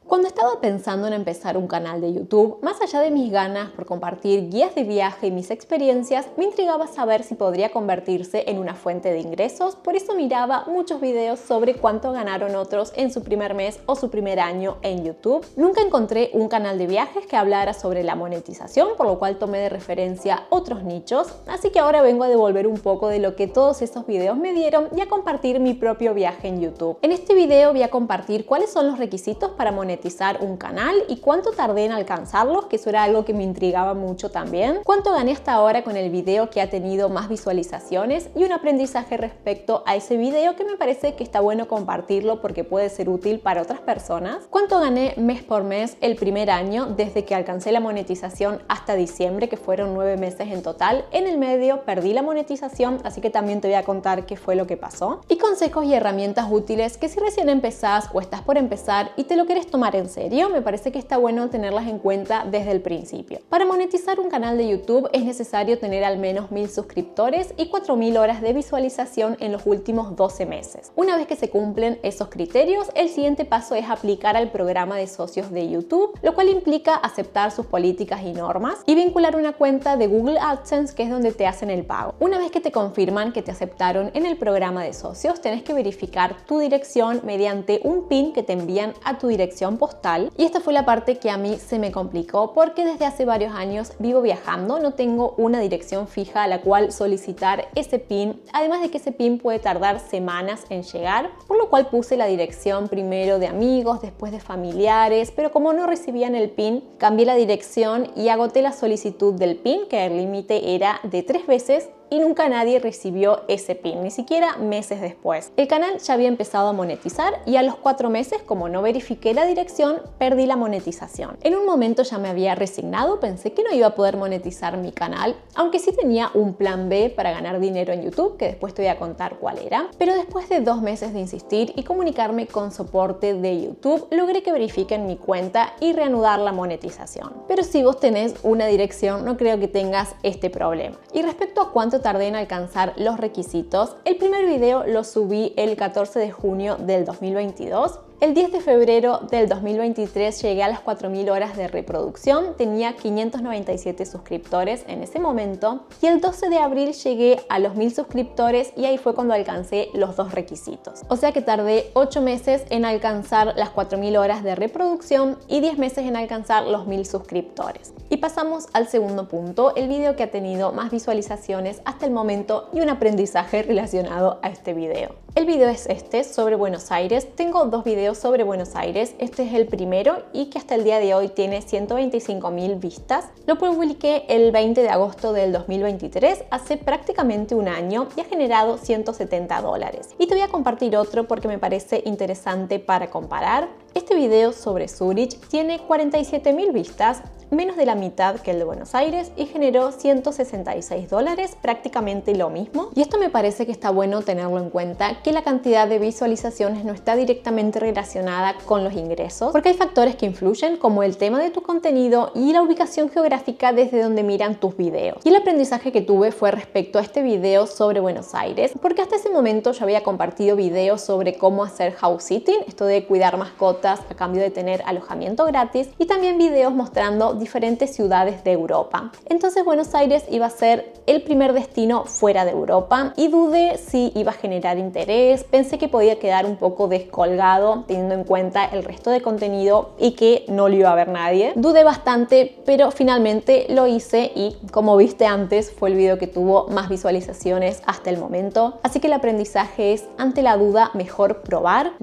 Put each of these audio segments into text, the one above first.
Cuando estaba pensando en empezar un canal de YouTube, más allá de mis ganas por compartir guías de viaje y mis experiencias, me intrigaba saber si podría convertirse en una fuente de ingresos, por eso miraba muchos videos sobre cuánto ganaron otros en su primer mes o su primer año en YouTube. Nunca encontré un canal de viajes que hablara sobre la monetización, por lo cual tomé de referencia otros nichos, así que ahora vengo a devolver un poco de lo que todos esos videos me dieron y a compartir mi propio viaje en YouTube. En este video voy a compartir cuáles son los requisitos para monetizar un canal y cuánto tardé en alcanzarlos, que eso era algo que me intrigaba mucho también, cuánto gané hasta ahora con el video que ha tenido más visualizaciones y un aprendizaje respecto a ese video que me parece que está bueno compartirlo porque puede ser útil para otras personas, cuánto gané mes por mes el primer año desde que alcancé la monetización hasta diciembre, que fueron 9 meses en total. En el medio perdí la monetización, así que también te voy a contar qué fue lo que pasó, y consejos y herramientas útiles que si recién empezás o estás por empezar y te lo quieres tomar en serio, me parece que está bueno tenerlas en cuenta desde el principio. Para monetizar un canal de YouTube es necesario tener al menos 1000 suscriptores y 4000 horas de visualización en los últimos 12 meses. Una vez que se cumplen esos criterios, el siguiente paso es aplicar al programa de socios de YouTube, lo cual implica aceptar sus políticas y normas y vincular una cuenta de Google AdSense, que es donde te hacen el pago. Una vez que te confirman que te aceptaron en el programa de socios, tenés que verificar tu dirección mediante un PIN que te envían a tu dirección postal, y esta fue la parte que a mí se me complicó porque desde hace varios años vivo viajando, no tengo una dirección fija a la cual solicitar ese PIN, además de que ese PIN puede tardar semanas en llegar, por lo cual puse la dirección primero de amigos, después de familiares, pero como no recibían el PIN, cambié la dirección y agoté la solicitud del PIN, que el límite era de 3 veces, y nunca nadie recibió ese PIN, ni siquiera meses después. El canal ya había empezado a monetizar y a los 4 meses, como no verifiqué la dirección, perdí la monetización. En un momento ya me había resignado, pensé que no iba a poder monetizar mi canal, aunque sí tenía un plan B para ganar dinero en YouTube, que después te voy a contar cuál era. Pero después de 2 meses de insistir y comunicarme con soporte de YouTube, logré que verifiquen mi cuenta y reanudar la monetización. Pero si vos tenés una dirección, no creo que tengas este problema. Y respecto a cuánto tardé en alcanzar los requisitos, el primer video lo subí el 14 de junio del 2022. El 10 de febrero del 2023 llegué a las 4000 horas de reproducción, tenía 597 suscriptores en ese momento, y el 12 de abril llegué a los 1000 suscriptores y ahí fue cuando alcancé los 2 requisitos. O sea que tardé 8 meses en alcanzar las 4000 horas de reproducción y 10 meses en alcanzar los 1000 suscriptores. Y pasamos al segundo punto, el video que ha tenido más visualizaciones hasta el momento y un aprendizaje relacionado a este video. El video es este, sobre Buenos Aires. Tengo 2 videos sobre Buenos Aires. Este es el primero y que hasta el día de hoy tiene 125.000 vistas. Lo publiqué el 20 de agosto del 2023, hace prácticamente un año, y ha generado $170. Y te voy a compartir otro porque me parece interesante para comparar. Este video sobre Zurich tiene 47.000 vistas, menos de la mitad que el de Buenos Aires, y generó $166, prácticamente lo mismo. Y esto me parece que está bueno tenerlo en cuenta, que la cantidad de visualizaciones no está directamente relacionada con los ingresos, porque hay factores que influyen, como el tema de tu contenido y la ubicación geográfica desde donde miran tus videos. Y el aprendizaje que tuve fue respecto a este video sobre Buenos Aires, porque hasta ese momento yo había compartido videos sobre cómo hacer house sitting, esto de cuidar mascotas a cambio de tener alojamiento gratis, y también videos mostrando diferentes ciudades de Europa. Entonces Buenos Aires iba a ser el primer destino fuera de Europa y dudé si iba a generar interés. Pensé que podía quedar un poco descolgado teniendo en cuenta el resto de contenido y que no lo iba a ver nadie. Dudé bastante, pero finalmente lo hice y, como viste antes, fue el video que tuvo más visualizaciones hasta el momento. Así que el aprendizaje es, ante la duda, mejor probar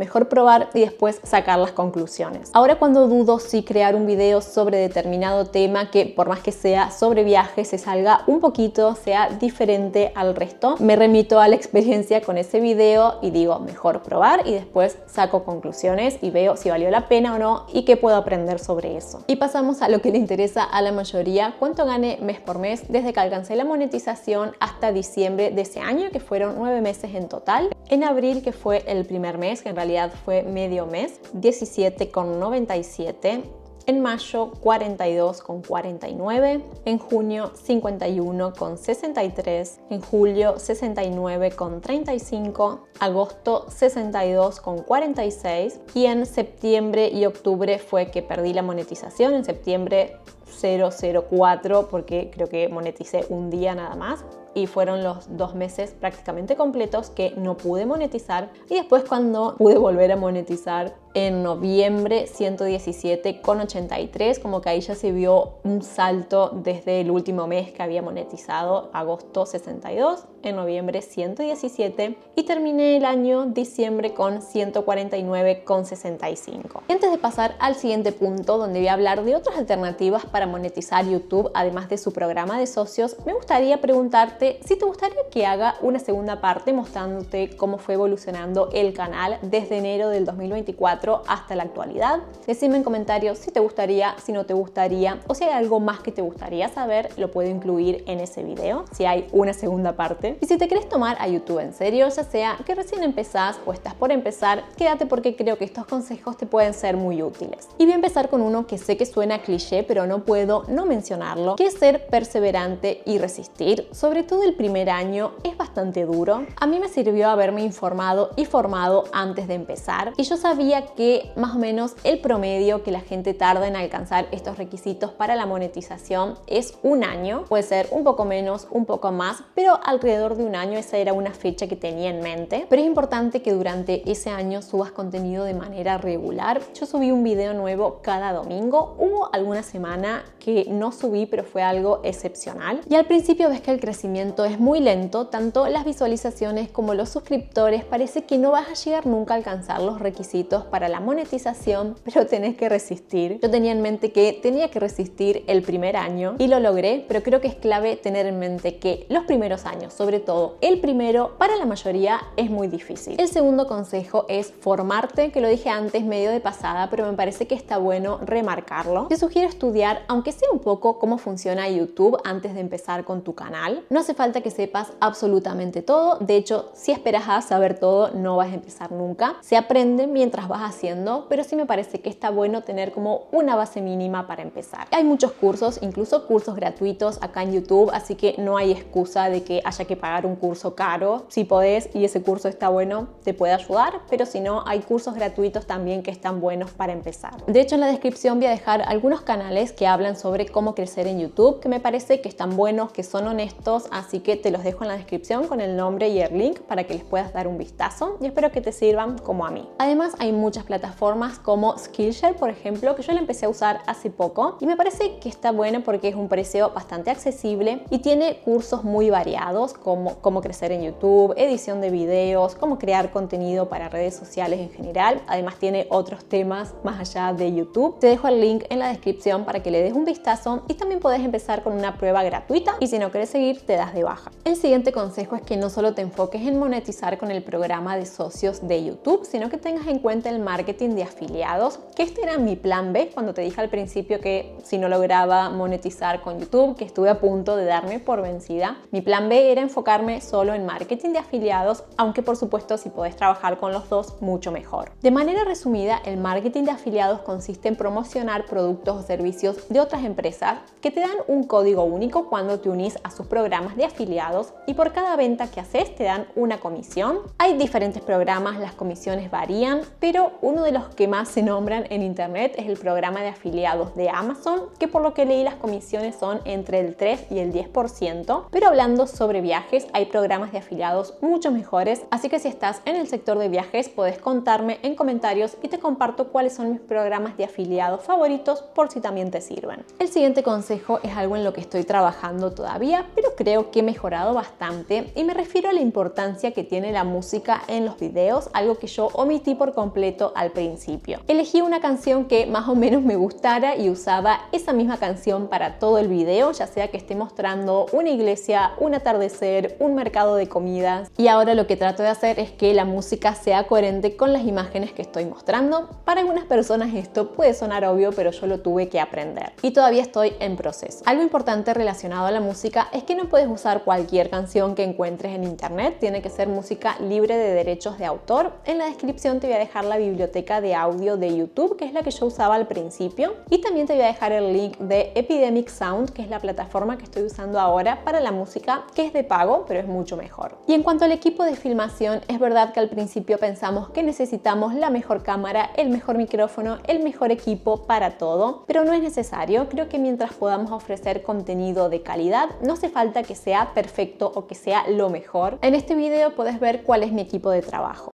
y después sacar las conclusiones. Ahora, cuando dudo si crear un video sobre determinado tema, que por más que sea sobre viajes se salga un poquito, sea diferente al resto, me remito a la experiencia con ese video y digo, mejor probar, y después saco conclusiones y veo si valió la pena o no y qué puedo aprender sobre eso. Y pasamos a lo que le interesa a la mayoría: cuánto gané mes por mes desde que alcancé la monetización hasta diciembre de ese año, que fueron 9 meses en total. En abril, que fue el primer mes, que en realidad fue medio mes, 17,97. en mayo 42,49, en junio 51,63, en julio 69,35, agosto 62,46 y en septiembre y octubre fue que perdí la monetización. En septiembre 0,04 porque creo que moneticé un día nada más y fueron los 2 meses prácticamente completos que no pude monetizar, y después cuando pude volver a monetizar en noviembre 117,83, como que ahí ya se vio un salto desde el último mes que había monetizado, agosto 62, en noviembre 117 y terminé el año diciembre con 149,65. Y antes de pasar al siguiente punto, donde voy a hablar de otras alternativas para monetizar YouTube además de su programa de socios, me gustaría preguntarte si te gustaría que haga una segunda parte mostrándote cómo fue evolucionando el canal desde enero del 2024 hasta la actualidad. Decime en comentarios si te gustaría, si no te gustaría, o si hay algo más que te gustaría saber, lo puedo incluir en ese video, si hay una segunda parte. Y si te querés tomar a YouTube en serio, ya sea que recién empezás o estás por empezar, quédate porque creo que estos consejos te pueden ser muy útiles. Y voy a empezar con uno que sé que suena cliché, pero no puedo no mencionarlo, que es ser perseverante y resistir. Sobre todo el primer año es bastante duro. A mí me sirvió haberme informado y formado antes de empezar, y yo sabía que más o menos el promedio que la gente tarda en alcanzar estos requisitos para la monetización es un año. Puede ser un poco menos, un poco más, pero alrededor de un año esa era una fecha que tenía en mente. Pero es importante que durante ese año subas contenido de manera regular. Yo subí un video nuevo cada domingo. Hubo alguna semana que no subí, pero fue algo excepcional. Y al principio ves que el crecimiento es muy lento, tanto las visualizaciones como los suscriptores. Parece que no vas a llegar nunca a alcanzar los requisitos para la monetización, pero tenés que resistir. Yo tenía en mente que tenía que resistir el primer año y lo logré, pero creo que es clave tener en mente que los primeros años, sobre todo el primero, para la mayoría es muy difícil. El segundo consejo es formarte, que lo dije antes medio de pasada, pero me parece que está bueno remarcarlo. Te sugiero estudiar, aunque sea un poco, cómo funciona YouTube antes de empezar con tu canal. No hace falta que sepas absolutamente todo. De hecho, si esperas a saber todo, no vas a empezar nunca. Se aprende mientras vas haciendo, pero sí me parece que está bueno tener como una base mínima para empezar. Hay muchos cursos, incluso cursos gratuitos acá en YouTube, así que no hay excusa de que haya que pagar un curso caro. Si podés y ese curso está bueno, te puede ayudar, pero si no, hay cursos gratuitos también que están buenos para empezar. De hecho, en la descripción voy a dejar algunos canales que hablan sobre cómo crecer en YouTube, que me parece que están buenos, que son honestos, así que te los dejo en la descripción con el nombre y el link para que les puedas dar un vistazo y espero que te sirvan como a mí. Además, hay muchas plataformas como Skillshare, por ejemplo, que yo la empecé a usar hace poco y me parece que está buena porque es un precio bastante accesible y tiene cursos muy variados como cómo crecer en YouTube, edición de videos, cómo crear contenido para redes sociales en general. Además tiene otros temas más allá de YouTube. Te dejo el link en la descripción para que le des un vistazo y también podés empezar con una prueba gratuita y si no querés seguir te das de baja. El siguiente consejo es que no solo te enfoques en monetizar con el programa de socios de YouTube, sino que tengas en cuenta el marketing de afiliados, que este era mi plan B cuando te dije al principio que si no lograba monetizar con YouTube, que estuve a punto de darme por vencida. Mi plan B era enfocarme solo en marketing de afiliados, aunque por supuesto si podés trabajar con los dos, mucho mejor. De manera resumida, el marketing de afiliados consiste en promocionar productos o servicios de otras empresas que te dan un código único cuando te unís a sus programas de afiliados y por cada venta que haces te dan una comisión. Hay diferentes programas, las comisiones varían, pero uno de los que más se nombran en internet es el programa de afiliados de Amazon, que por lo que leí las comisiones son entre el 3 y el 10%, pero hablando sobre viajes hay programas de afiliados mucho mejores, así que si estás en el sector de viajes podés contarme en comentarios y te comparto cuáles son mis programas de afiliados favoritos por si también te sirven. El siguiente consejo es algo en lo que estoy trabajando todavía, pero creo que he mejorado bastante y me refiero a la importancia que tiene la música en los videos, algo que yo omití por completo al principio. Elegí una canción que más o menos me gustara y usaba esa misma canción para todo el video, ya sea que esté mostrando una iglesia, un atardecer, un mercado de comidas, y ahora lo que trato de hacer es que la música sea coherente con las imágenes que estoy mostrando. Para algunas personas esto puede sonar obvio, pero yo lo tuve que aprender. aprender y todavía estoy en proceso. Algo importante relacionado a la música es que no puedes usar cualquier canción que encuentres en internet, tiene que ser música libre de derechos de autor. En la descripción te voy a dejar la biblioteca de audio de YouTube, que es la que yo usaba al principio, y también te voy a dejar el link de Epidemic Sound, que es la plataforma que estoy usando ahora para la música, que es de pago, pero es mucho mejor. Y en cuanto al equipo de filmación, es verdad que al principio pensamos que necesitamos la mejor cámara, el mejor micrófono, el mejor equipo para todo, pero no es necesario. Creo que mientras podamos ofrecer contenido de calidad, no hace falta que sea perfecto o que sea lo mejor. En este video puedes ver cuál es mi equipo de trabajo.